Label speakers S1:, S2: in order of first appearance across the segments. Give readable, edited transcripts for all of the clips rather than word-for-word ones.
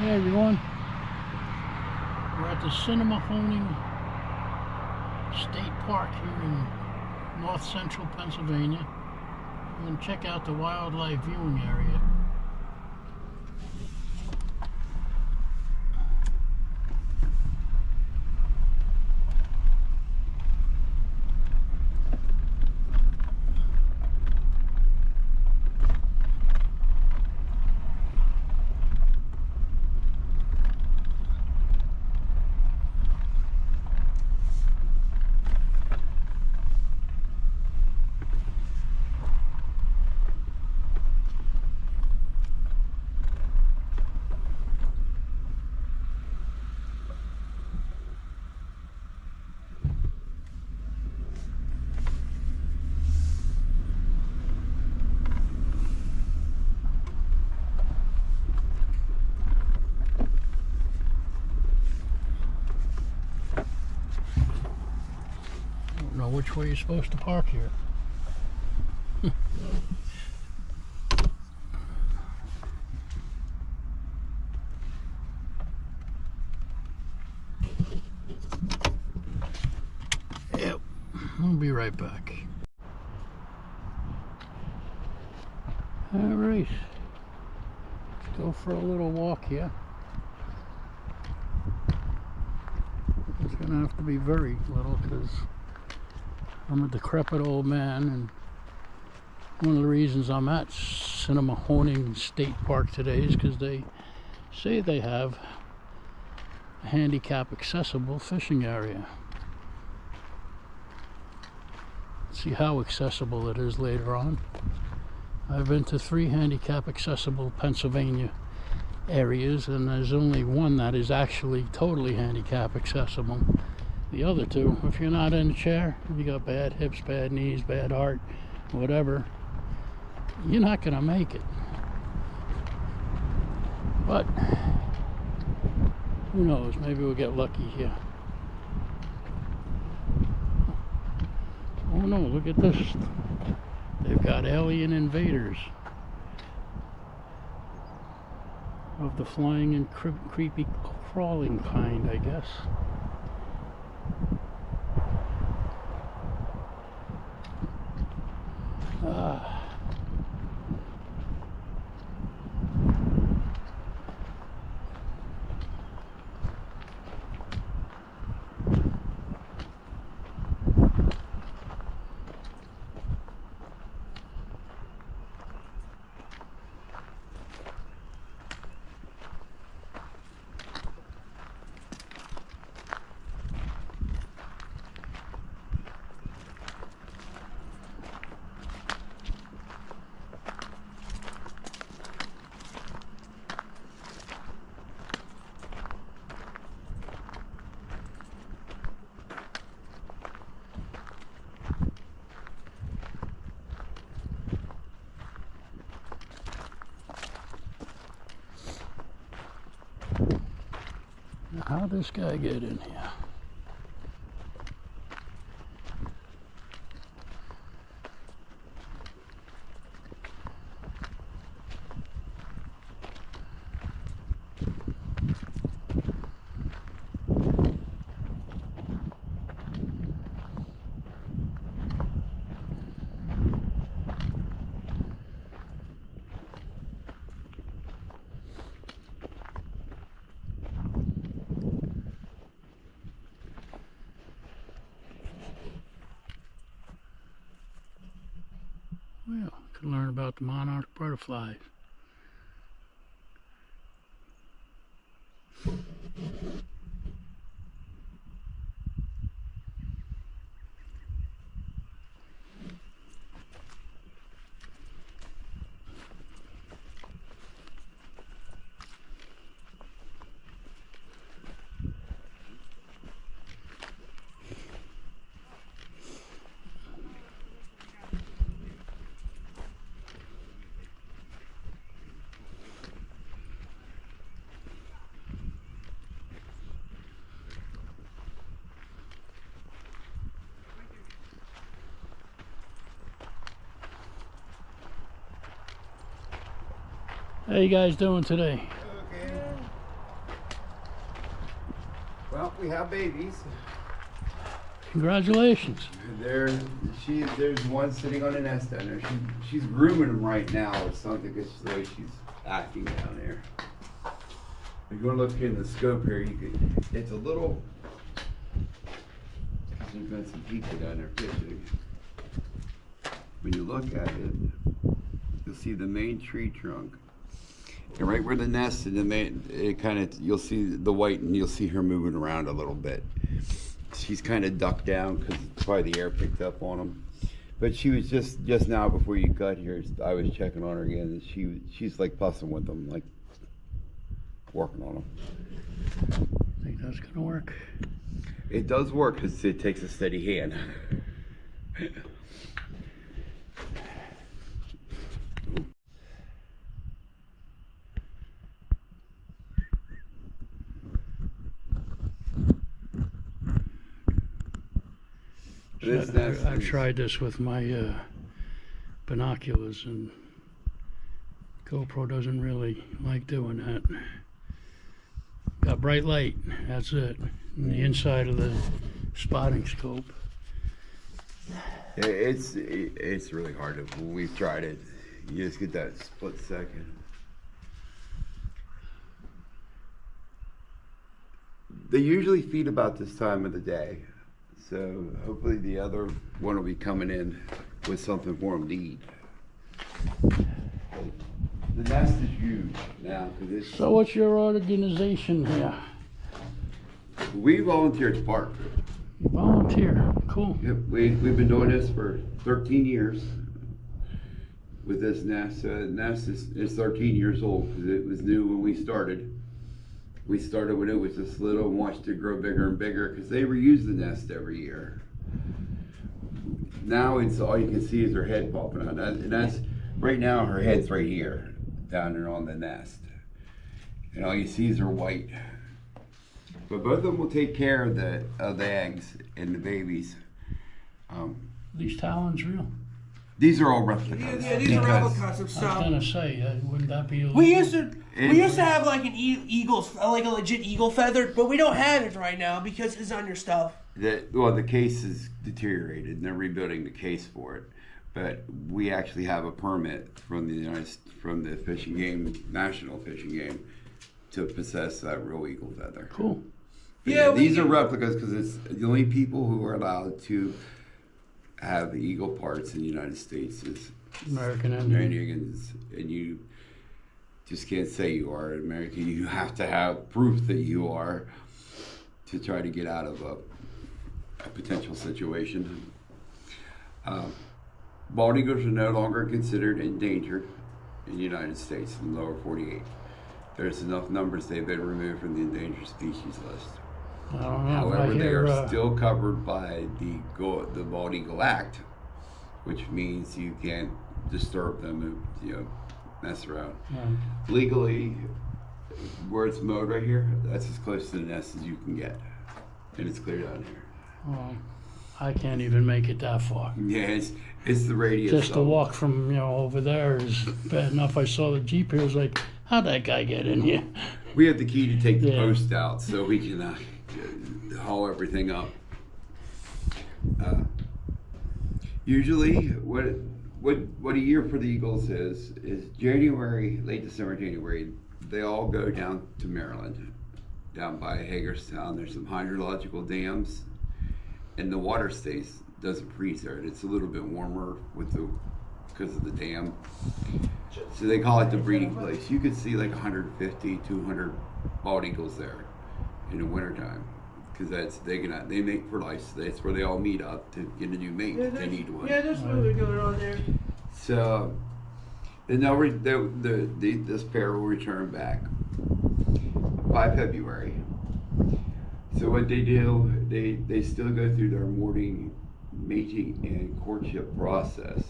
S1: Hey everyone, we're at the Sinnemahoning State Park here in north central Pennsylvania. We're going to check out the wildlife viewing area. I don't know which way you're supposed to park here. Yep, I'll be right back. Alright, let's go for a little walk here. It's gonna have to be very little because I'm a decrepit old man, and one of the reasons I'm at Sinnemahoning State Park today is because they say they have a handicap accessible fishing area. See how accessible it is later on. I've been to 3 handicap accessible Pennsylvania areas, and there's only one that is actually totally handicap accessible. The other 2, if you're not in a chair, if you got bad hips, bad knees, bad heart, whatever, you're not gonna make it. But who knows, maybe we'll get lucky here. Oh no, look at this. They've got alien invaders of the flying and creepy crawling kind, I guess. How'd this guy get in here? Well, can learn about the monarch butterflies. How you guys doing today?
S2: Okay. we have babies.
S1: Congratulations.
S2: There's one sitting on a nest down there. She's grooming them right now or something because the way she's acting down there. If you want to look in the scope here, it's a little. There's been some people down there fishing. When you look at it, you'll see the main tree trunk. And right where the nest and the main, you'll see the white and you'll see her moving around a little bit. She's kind of ducked down because probably the air picked up on them. But she was just now before you got here, I was checking on her again, and she's like fussing with them, like working on them.
S1: I think that's gonna work.
S2: It does work because it takes a steady hand.
S1: I've tried this with my binoculars, and GoPro doesn't really like doing that. Got bright light, that's it. And the inside of the spotting scope.
S2: It's really hard to, when we've tried it, you just get that split second. They usually feed about this time of the day. So hopefully the other one will be coming in with something for them to eat. The nest is huge now.
S1: So what's your organization here?
S2: We volunteer at the park.
S1: You volunteer, cool.
S2: Yep, we've been doing this for 13 years with this nest. The nest is 13 years old because it was new when we started. We started when it was just little and watched it grow bigger and bigger because they reuse the nest every year. Now it's all you can see is her head popping out. And that's, right now her head's right here, down there on the nest. And all you see is her white. But both of them will take care of the eggs and the babies.
S1: These talons real?
S2: These are all replicas.
S3: Yeah, these are replicas of some.
S1: I was gonna say, wouldn't that be illegal?
S3: We used to have like an eagle's, like a legit eagle feather, but we don't have it right now because it's on your stuff.
S2: The case is deteriorated, and they're rebuilding the case for it. But we actually have a permit from the Fish and Game, National Fish and Game, to possess that real eagle feather.
S1: Cool.
S2: Yeah, these are replicas because it's the only people who are allowed to have the eagle parts in the United States is
S1: American
S2: Indians, and you just can't say you are an American. You have to have proof that you are to try to get out of a potential situation. Bald eagles are no longer considered endangered in the United States in the lower 48. There's enough numbers they've been removed from the endangered species list.
S1: I don't know.
S2: However, they are still covered by the Bald Eagle Act, which means you can't disturb them and mess around. Legally, where it's mowed right here, that's as close to the nest as you can get, and it's clear down here.
S1: Well, I can't even make it that far.
S2: Yeah, it's the radius.
S1: Just to walk from over there is bad enough. I saw the Jeep here. I was like, how'd that guy get in here?
S2: We have the key to take the post out so we can haul everything up. Usually, what a year for the eagles is January, late December, January. They all go down to Maryland, down by Hagerstown. There's some hydrological dams, and the water doesn't freeze there. It's a little bit warmer because of the dam. So they call it the breeding place. You could see like 150, 200 bald eagles there in the wintertime. Because they mate for life. So that's where they all meet up to get a new mate if they need one.
S3: Yeah, that's what they're going on there.
S2: So then this pair will return back by February. So what they do, they still go through their morning mating and courtship process.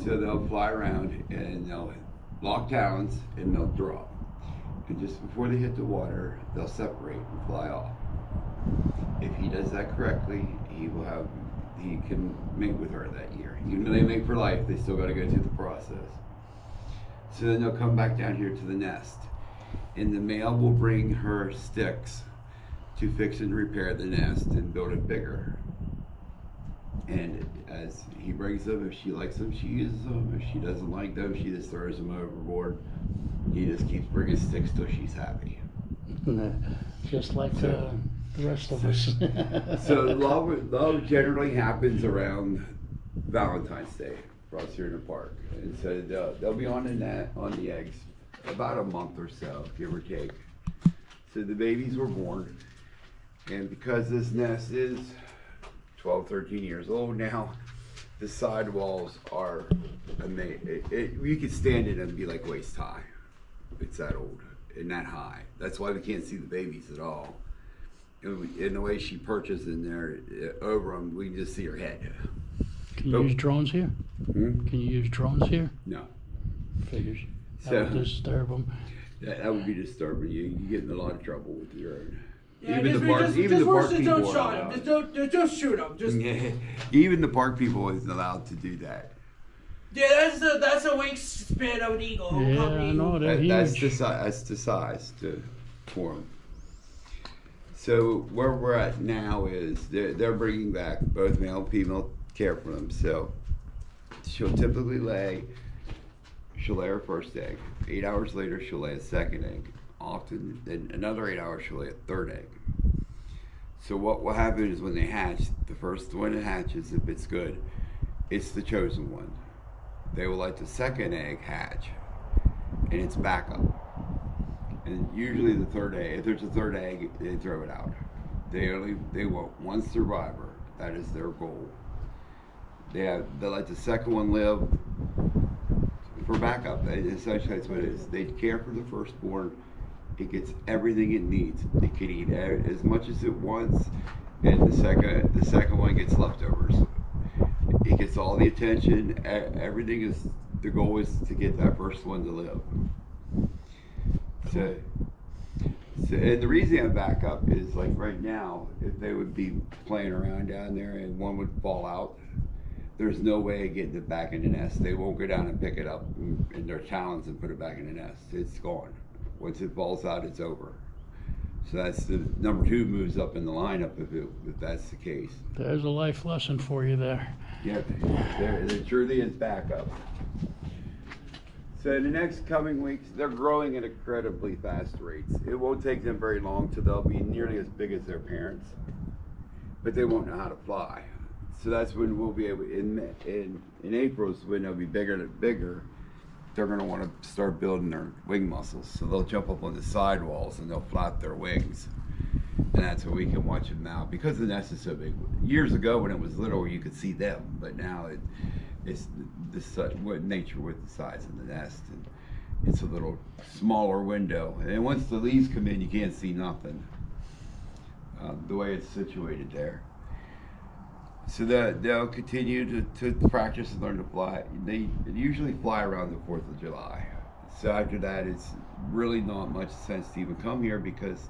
S2: So they'll fly around and they'll lock talons and they'll drop. And just before they hit the water, they'll separate and fly off. If he does that correctly, he can mate with her that year. Even though they mate for life, they still got to go through the process. So then they'll come back down here to the nest, and the male will bring her sticks to fix and repair the nest and build it bigger. And as he brings them, if she likes them, she uses them. If she doesn't like them, she just throws them overboard. He just keeps bringing sticks till she's happy.
S1: Just like the rest of us.
S2: So love generally happens around Valentine's Day for us here in the park. And so they'll be on the net, on the eggs, about a month or so, give or take. So the babies were born. And because this nest is 12, 13 years old now, the sidewalls are amazing. You could stand in it and be like waist high. It's that old and that high. That's why we can't see the babies at all. In the way she perches in there over them, we can just see her head.
S1: Can you use drones here?
S2: Hmm?
S1: Can you use drones here?
S2: No.
S1: Figures. That
S2: So,
S1: would disturb them.
S2: that would be disturbing. You get in a lot of trouble with your own.
S3: Yeah,
S2: Even
S3: just,
S2: the park,
S3: just,
S2: even
S3: just
S2: the
S3: worse
S2: park
S3: than
S2: people
S3: don't
S2: are
S3: shot him.
S2: allowed.
S3: Just don't shoot him. Just
S2: Even the park people isn't allowed to do that.
S3: yeah, that's a wingspan of an eagle.
S1: Yeah,
S3: Company
S1: I know. They're
S2: That's the
S1: huge.
S2: size for them. So where we're at now is they're bringing back both male and female care for them. So she'll typically she'll lay her first egg. 8 hours later, she'll lay a second egg. Often, then another 8 hours, she'll lay a third egg. So what will happen is when they hatch, the first one that hatches, if it's good, it's the chosen one. They will let the second egg hatch, and it's backup. And usually the third egg, if there's a third egg, they throw it out. They want one survivor. That is their goal. They let the second one live for backup. Essentially, that's what it is. They care for the firstborn. It gets everything it needs. It can eat as much as it wants, and the second one gets leftovers. It gets all the attention. Everything is, the goal is to get that first one to live. So and the reason I back up is, like right now, if they would be playing around down there and one would fall out, there's no way of getting it back in the nest. They won't go down and pick it up in their talons and put it back in the nest. It's gone. Once it falls out, it's over. So that's the number 2 moves up in the lineup if that's the case.
S1: There's a life lesson for you there.
S2: Yeah, there truly is backup. So in the next coming weeks, they're growing at incredibly fast rates. It won't take them very long till they'll be nearly as big as their parents, but they won't know how to fly. So that's when we'll be able, in April is when they'll be bigger and bigger. They're going to want to start building their wing muscles. So they'll jump up on the sidewalls and they'll flap their wings. And that's when we can watch them now. Because the nest is so big. Years ago when it was little, you could see them. But now it's what nature with the size of the nest. And it's a little smaller window. And once the leaves come in, you can't see nothing. The way it's situated there. So that they'll continue to practice and learn to fly. They usually fly around the 4th of July. So after that, it's really not much sense to even come here because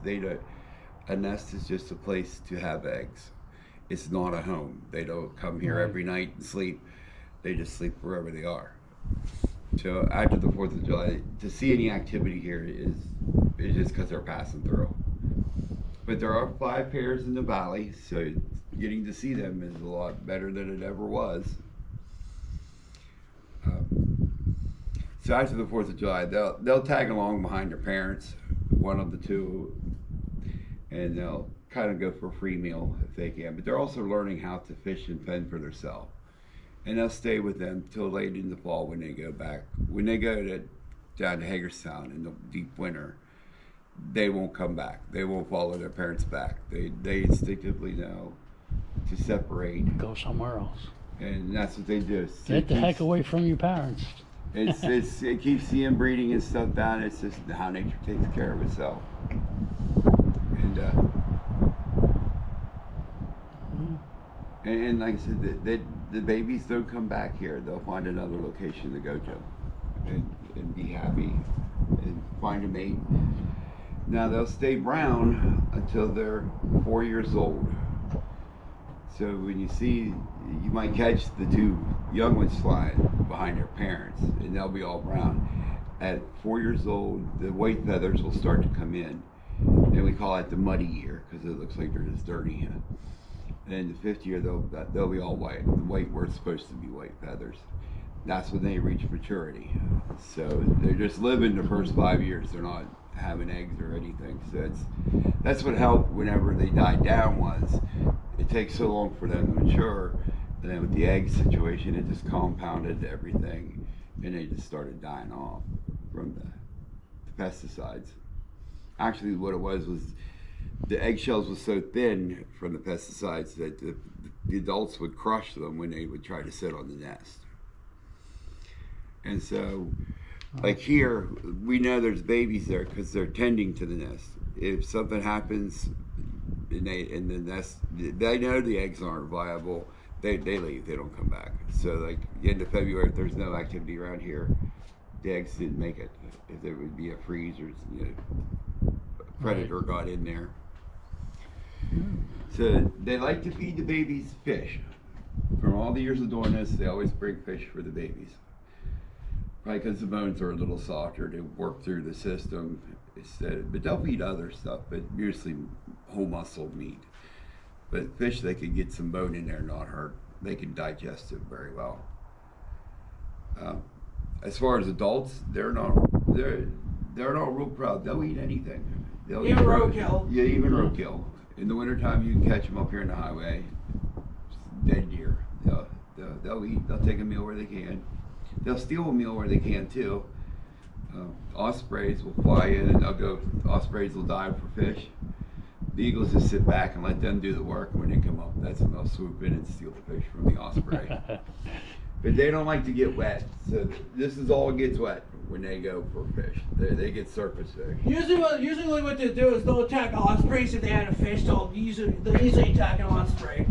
S2: a nest is just a place to have eggs. It's not a home. They don't come here every night and sleep. They just sleep wherever they are. So after the 4th of July, to see any activity here is just because they're passing through. But there are 5 pairs in the valley, so getting to see them is a lot better than it ever was. So after the 4th of July, they'll tag along behind their parents, one of the 2, and they'll kind of go for a free meal if they can. But they're also learning how to fish and fend for themselves. And they'll stay with them till late in the fall when they go back. When they go down to Hagerstown in the deep winter, they won't come back. They won't follow their parents back. They instinctively know to separate.
S1: Go somewhere else.
S2: And that's what they do.
S1: Get the heck away from your parents.
S2: It keeps the inbreeding and stuff down. It's just how nature takes care of itself. And like I said, the babies don't come back here. They'll find another location to go to and be happy and find a mate. Now they'll stay brown until they're 4 years old. So when you might catch the 2 young ones flying behind their parents, and they'll be all brown. At 4 years old, the white feathers will start to come in, and we call it the muddy year because it looks like they're just dirty. And in the 5th year, they'll be all white. The white were supposed to be white feathers. That's when they reach maturity. So they're just living the first 5 years. They're not having eggs or anything. So that's what helped whenever they died down was it takes so long for them to mature. And then with the egg situation, it just compounded everything, and they just started dying off from the pesticides. Actually, what it was the eggshells was so thin from the pesticides that the adults would crush them when they would try to sit on the nest. And so, like here, we know there's babies there because they're tending to the nest. If something happens in the nest, they know the eggs aren't viable. They leave. They don't come back. So, like the end of February, if there's no activity around here, the eggs didn't make it. If there would be a freeze or a predator got in there. So they like to feed the babies fish. From all the years of doing this, they always bring fish for the babies. Probably because the bones are a little softer to work through the system. But they'll eat other stuff, but usually whole muscle meat. But fish, they can get some bone in there and not hurt. They can digest it very well. As far as adults, they're not real proud. They'll eat anything. They'll
S3: even roadkill.
S2: Yeah, even roadkill. In the wintertime, you can catch them up here in the highway. Dead deer. They'll eat. They'll take a meal where they can. They'll steal a meal where they can too. Ospreys will fly in and they'll go. Ospreys will dive for fish. The eagles just sit back and let them do the work. When they come up, that's when they'll swoop in and steal the fish from the osprey. But they don't like to get wet, so this is all gets wet when they go for fish. They get surface fish.
S3: Usually what they do is they'll attack ospreys if they had a fish. They'll usually attack an osprey.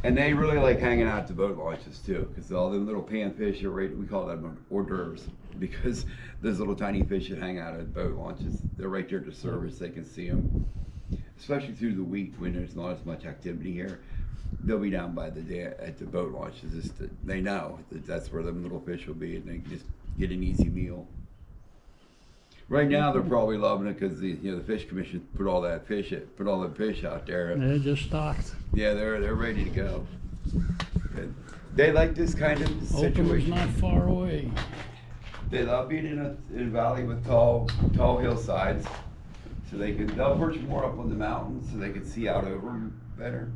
S2: And they really like hanging out at the boat launches too, because all them little panfish are right. We call them hors d'oeuvres because those little tiny fish that hang out at boat launches, they're right there to service. They can see them, especially through the week when there's not as much activity here. They'll be down by at the boat launches. They know that that's where them little fish will be, and they can just get an easy meal. Right now, they're probably loving it because the fish commission put all the fish out there.
S1: They're just stocked.
S2: Yeah, they're ready to go. And they like this kind of situation.
S1: Opening's not far away.
S2: They love being in a valley with tall hillsides, so they'll perch more up on the mountains so they can see out over them better.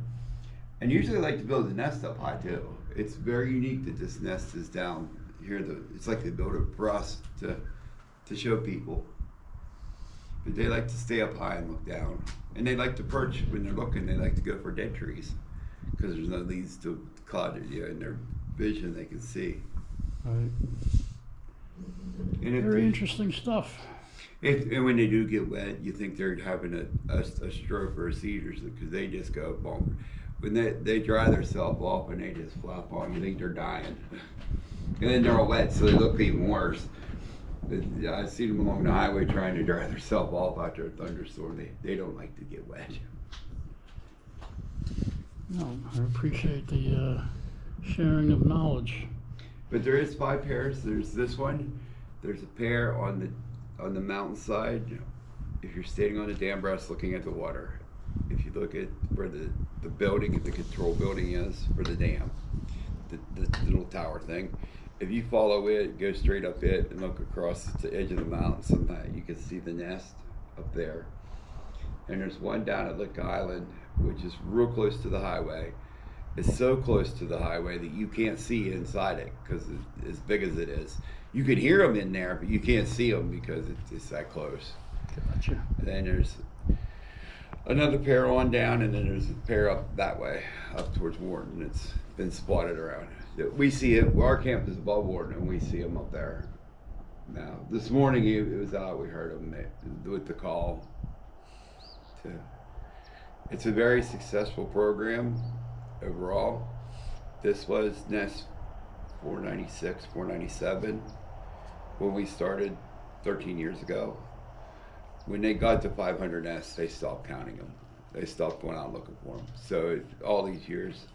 S2: And usually, they like to build the nest up high too. It's very unique that this nest is down here. It's like they built it for us to show people. But they like to stay up high and look down. And they like to perch when they're looking. They like to go for dead trees because there's no leaves to cloud it in their vision. They can see.
S1: Right.
S2: And
S1: Very interesting stuff.
S2: And when they do get wet, you think they're having a stroke or a seizure because they just go bonkers. When they dry themselves off and they just flop on, you think they're dying. And then they're all wet, so they look even worse. I've seen them along the highway trying to dry themselves off after a thunderstorm. They don't like to get wet.
S1: No, I appreciate the sharing of knowledge.
S2: But there is 5 pairs. There's this one. There's a pair on the mountainside. If you're standing on the dam breast looking at the water, if you look at where the building, the control building is for the dam, the little tower thing. If you follow it, go straight up it, and look across the edge of the mountain, sometimes you can see the nest up there. And there's one down at Lick Island, which is real close to the highway. It's so close to the highway that you can't see inside it because it's as big as it is. You can hear them in there, but you can't see them because it's that close.
S1: Gotcha.
S2: And then there's another pair on down, and then there's a pair up that way, up towards Warden. It's been spotted around. We see it. Our camp is above Warden, and we see them up there. Now, this morning it was out. We heard them with the call. It's a very successful program overall. This was nest 496, 497 when we started 13 years ago. When they got to 500 nests, they stopped counting them. They stopped going out looking for them. So all these years.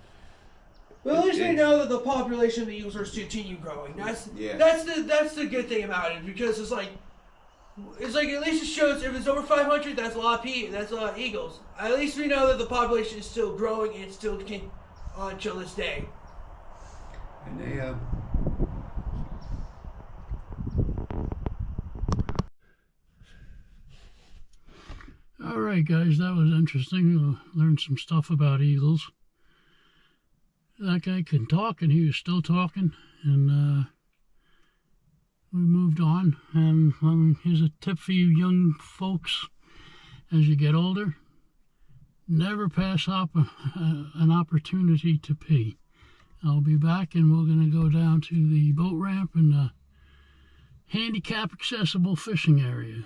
S3: Well, at least they know that the population of the eagles are continue growing. That's the good thing about it, because it's like It's like at least it shows if it's over 500, that's a lot of that's a lot of eagles. At least we know that the population is still growing and still can until this day.
S2: And they
S1: All right, guys, that was interesting. Learned some stuff about eagles. That guy can talk, and he was still talking, and we moved on. And here's a tip for you young folks: as you get older, never pass up an opportunity to pee. I'll be back, and we're going to go down to the boat ramp and the handicap accessible fishing area.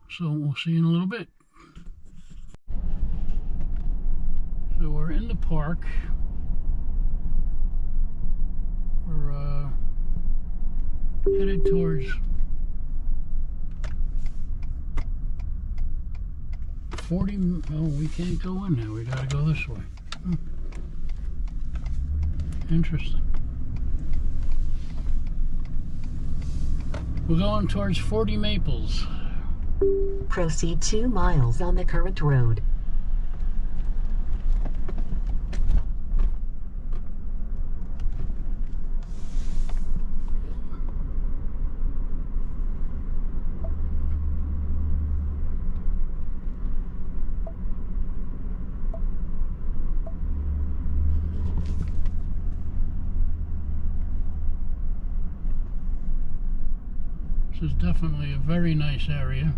S1: So we'll see you in a little bit. So we're in the park. We're headed towards 40. Oh, we can't go in there. We gotta go this way. Interesting. We're going towards 40 Maples.
S4: Proceed 2 miles on the current road.
S1: This is definitely a very nice area.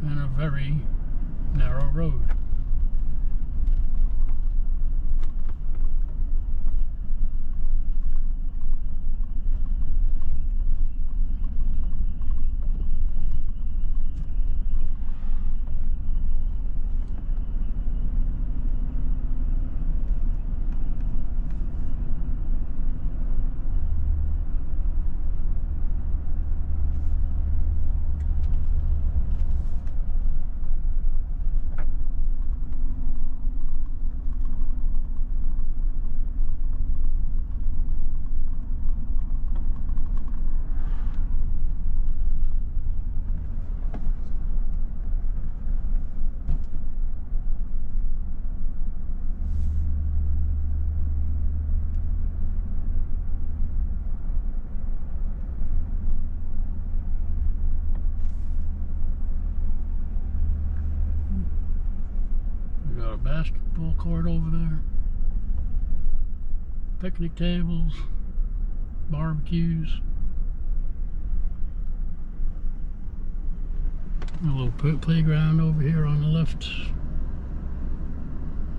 S1: And a very narrow road. Basketball court over there, picnic tables, barbecues, a little playground over here on the left,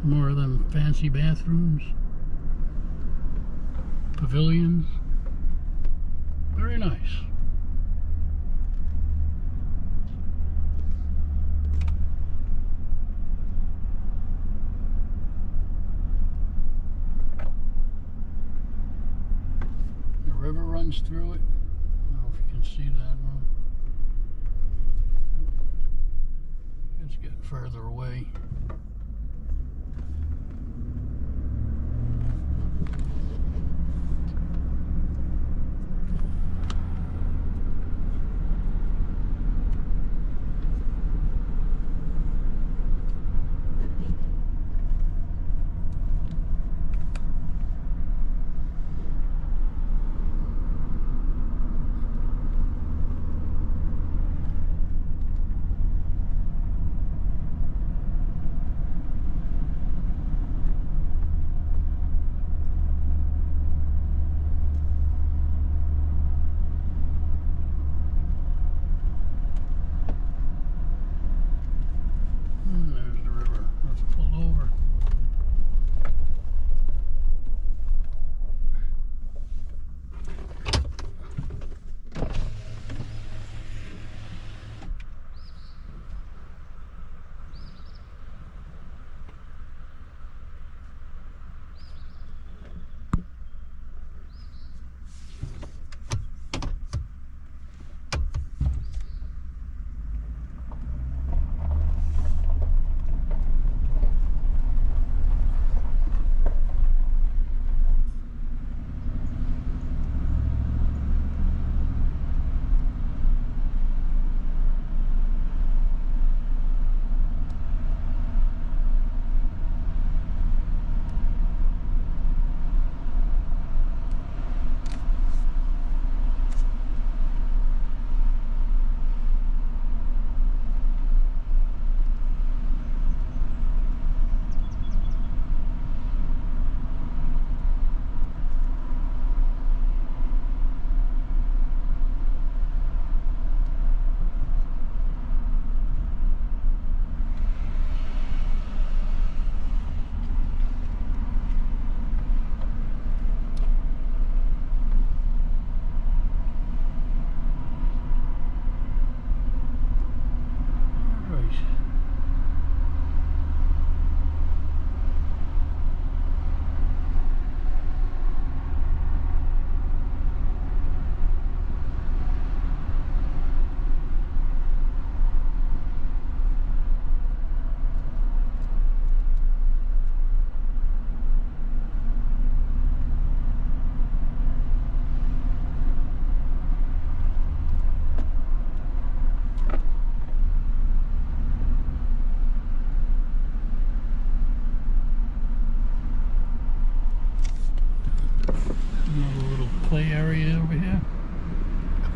S1: more of them fancy bathrooms, pavilions, very nice. River runs through it. I don't know if you can see that one. It's getting further away.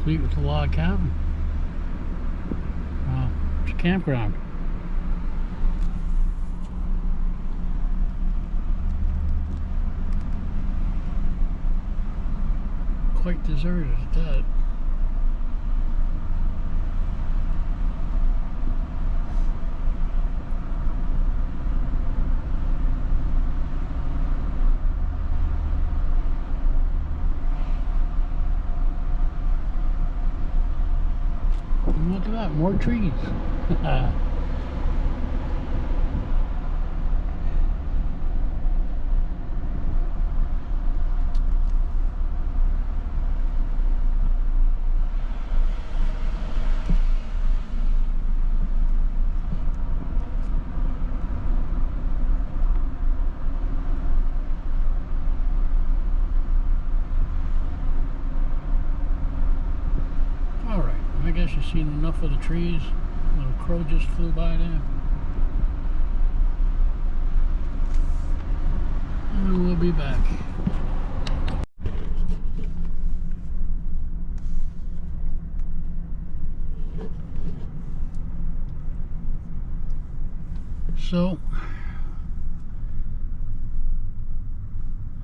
S1: complete with the log cabin. It's a campground. Quite deserted at that. And look at that, more trees. I guess you've seen enough of the trees. A little crow just flew by there. And we'll be back. So,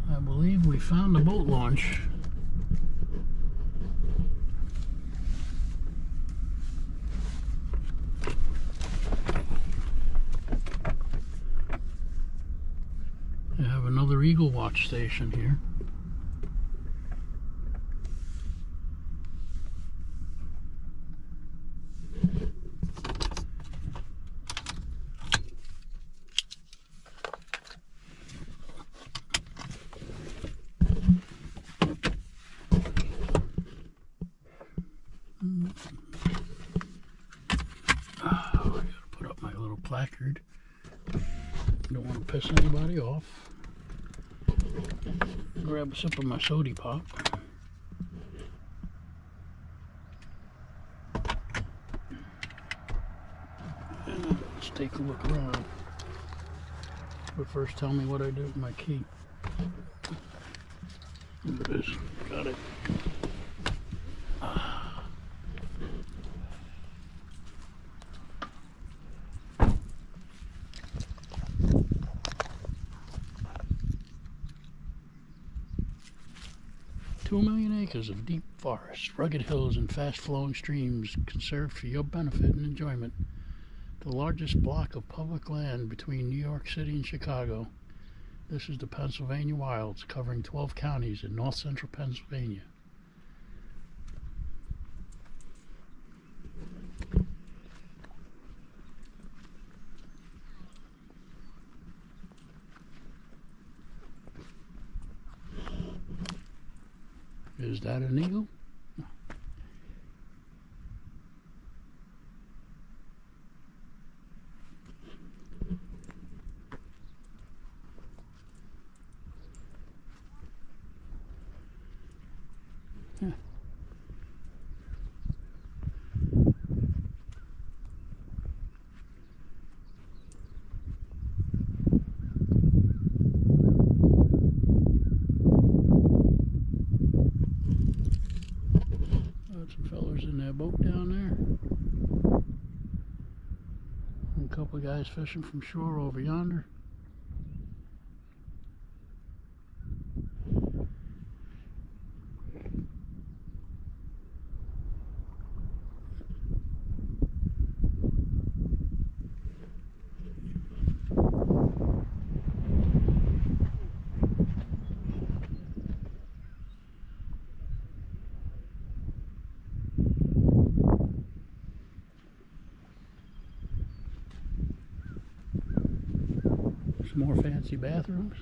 S1: I believe we found the boat launch. I have another Eagle Watch station here. I gotta put up my little placard. Don't want to piss anybody off. Grab a sip of my soda pop. And let's take a look around. But first tell me what I did with my key. There it is. Got it. 2 million acres of deep forests, rugged hills, and fast-flowing streams conserved for your benefit and enjoyment. The largest block of public land between New York City and Chicago. This is the Pennsylvania Wilds, covering 12 counties in north-central Pennsylvania. Is that an eagle? No. Yeah. Some fellers in their boat down there. And a couple of guys fishing from shore over yonder. Some more fancy bathrooms.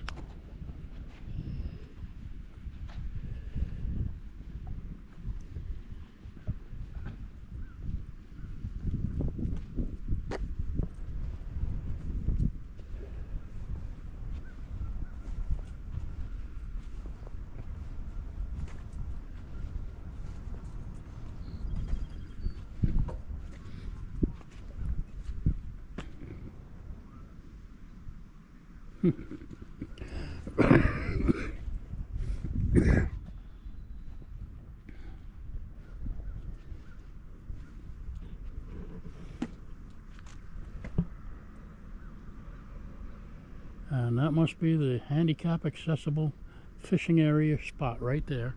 S1: must be the handicap accessible fishing area spot right there.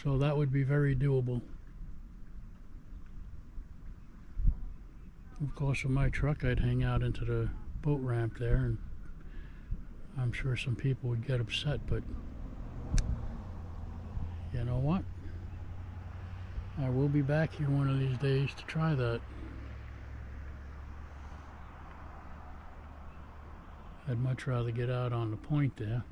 S1: So that would be very doable. Of course, with my truck, I'd hang out into the boat ramp there, and I'm sure some people would get upset, but you know what? I will be back here one of these days to try that. I'd much rather get out on the point there.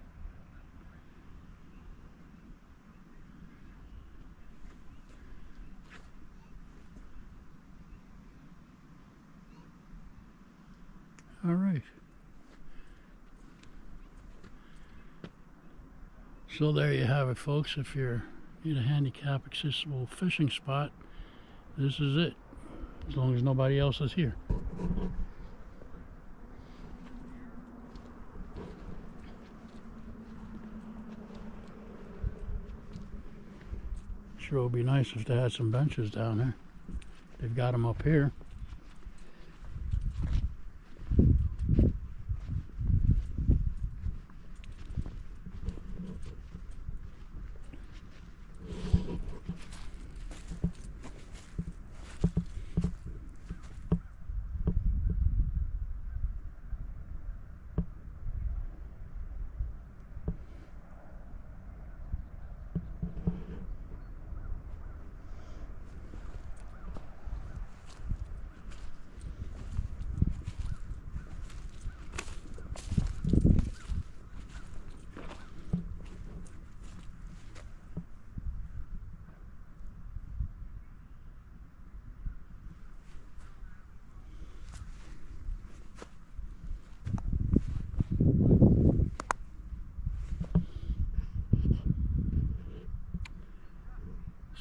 S1: All right. So there you have it, folks. If you need a handicap accessible fishing spot, this is it. As long as nobody else is here. Sure would be nice if they had some benches down there. They've got them up here.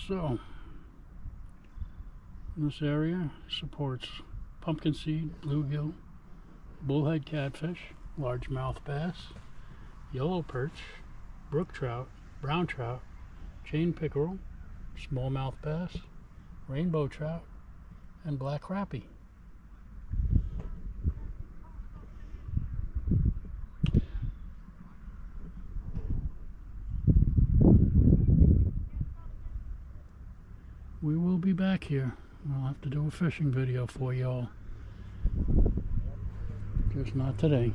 S1: So, this area supports pumpkin seed, bluegill, bullhead catfish, largemouth bass, yellow perch, brook trout, brown trout, chain pickerel, smallmouth bass, rainbow trout, and black crappie. We will be back here. I'll have to do a fishing video for y'all. Just not today.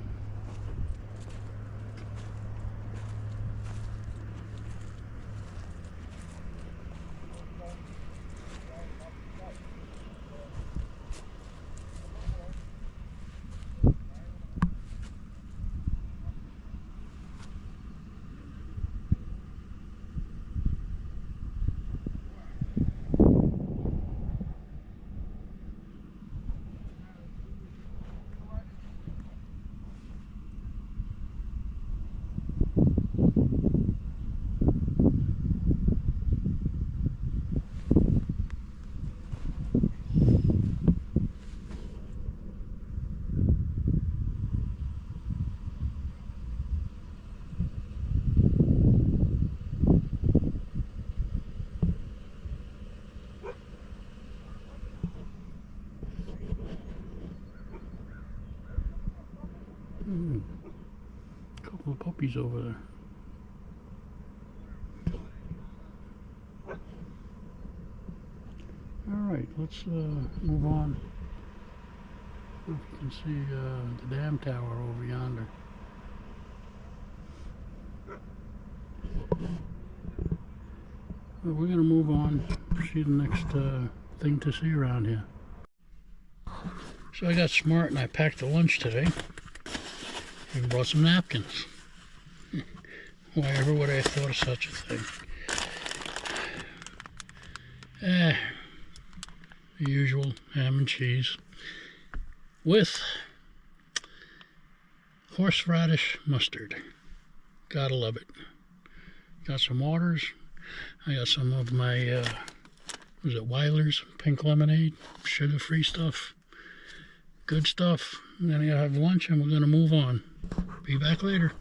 S1: Couple of puppies over there. Alright, let's move on. If you can see the dam tower over yonder. But we're going to move on, see the next thing to see around here. So I got smart and I packed a lunch today. And brought some napkins. Why ever would I have thought of such a thing? The usual ham and cheese with horseradish mustard. Gotta love it. Got some waters. I got some of my, was it Weiler's pink lemonade, sugar-free stuff. Good stuff. And then I have lunch and we're going to move on. Be back later.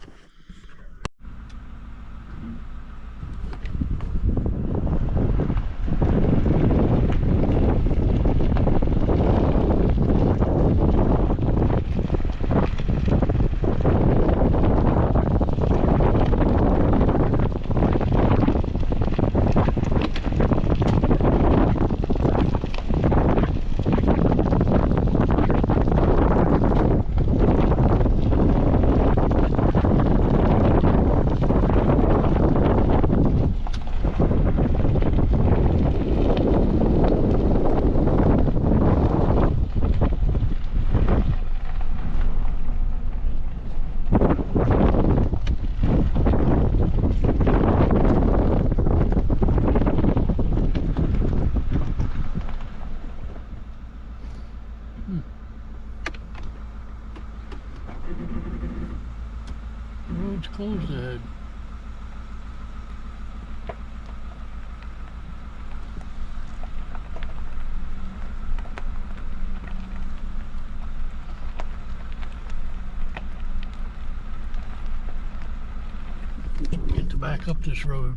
S1: back up this road.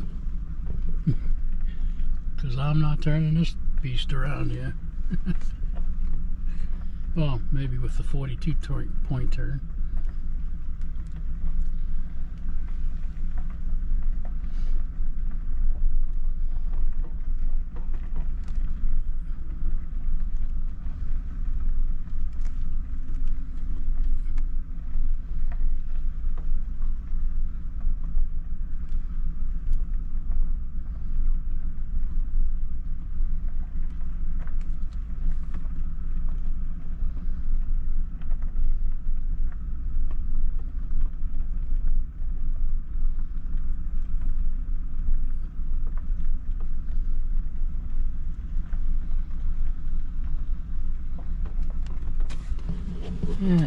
S1: Because I'm not turning this beast around here. Well, maybe with the 42 point turn. Yeah.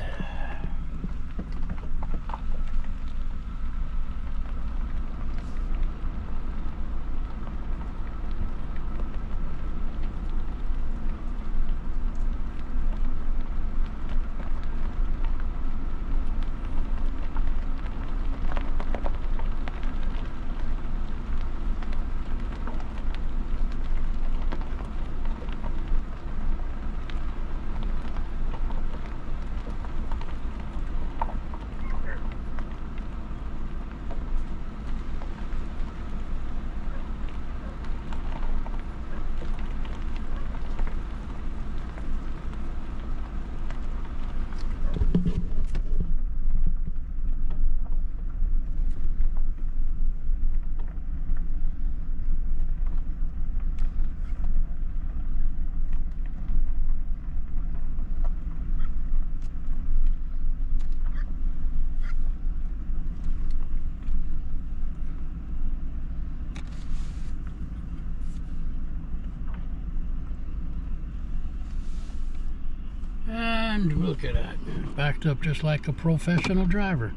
S1: And look at that. Backed up just like a professional driver.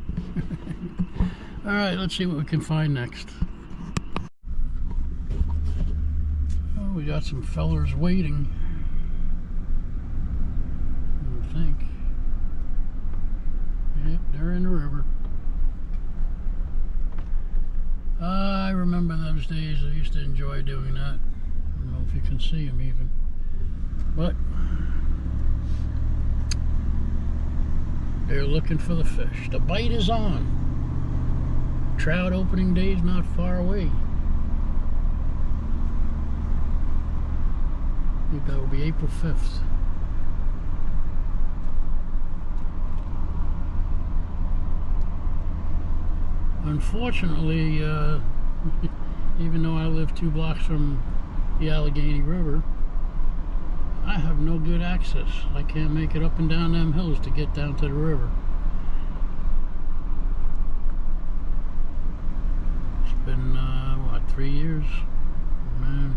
S1: Alright, let's see what we can find next. Oh, we got some fellers waiting. I think. Yep, they're in the river. I remember those days. I used to enjoy doing that. I don't know if you can see them even. But they're looking for the fish. The bite is on. Trout opening day is not far away. I think that will be April 5th. Unfortunately, even though I live 2 blocks from the Allegheny River, I have no good access. I can't make it up and down them hills to get down to the river. It's been, what, 3 years? Man,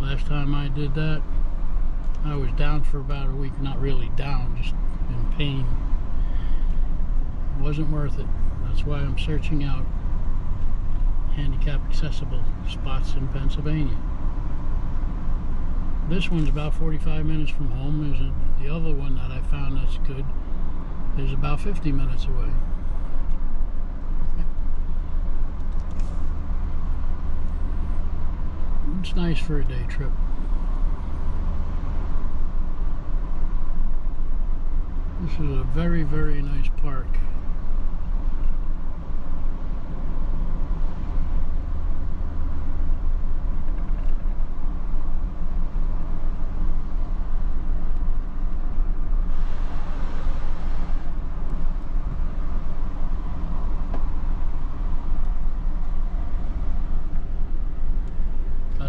S1: last time I did that, I was down for about a week. Not really down, just in pain. It wasn't worth it. That's why I'm searching out handicap accessible spots in Pennsylvania. This one's about 45 minutes from home. The other one that I found that's good is about 50 minutes away. It's nice for a day trip. This is a very, very nice park.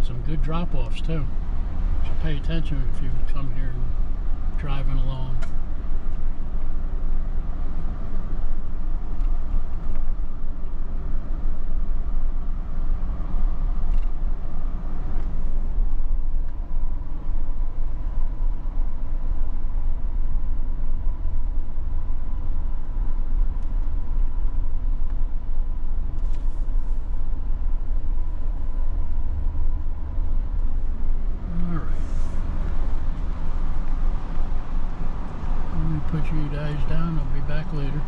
S1: Some good drop-offs too. So pay attention if you come here driving along. Put you guys down. I'll be back later.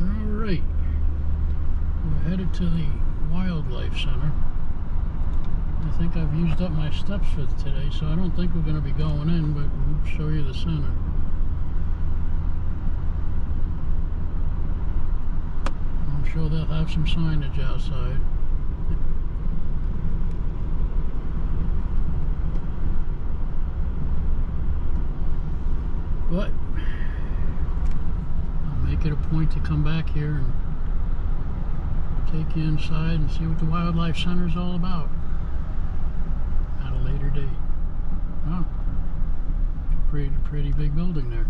S1: Alright. Go headed to the Wildlife Center. I think I've used up my steps for today, so I don't think we're going to be going in, but we'll show you the center. I'm sure they'll have some signage outside. But I'll make it a point to come back here and take you inside and see what the Wildlife Center is all about at a later date. Oh, it's a pretty big building there.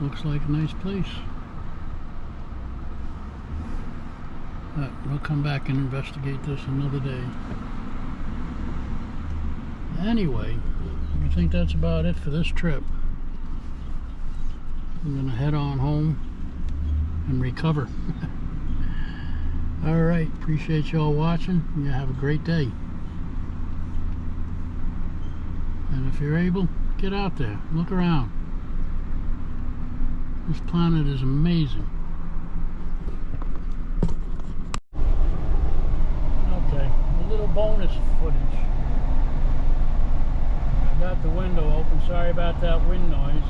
S1: Looks like a nice place. But we'll come back and investigate this another day. Anyway, I think that's about it for this trip. I'm gonna head on home and recover. Alright, appreciate y'all watching. You have a great day. And if you're able, get out there, look around. This planet is amazing. Okay, a little bonus footage. I got the window open. Sorry about that wind noise.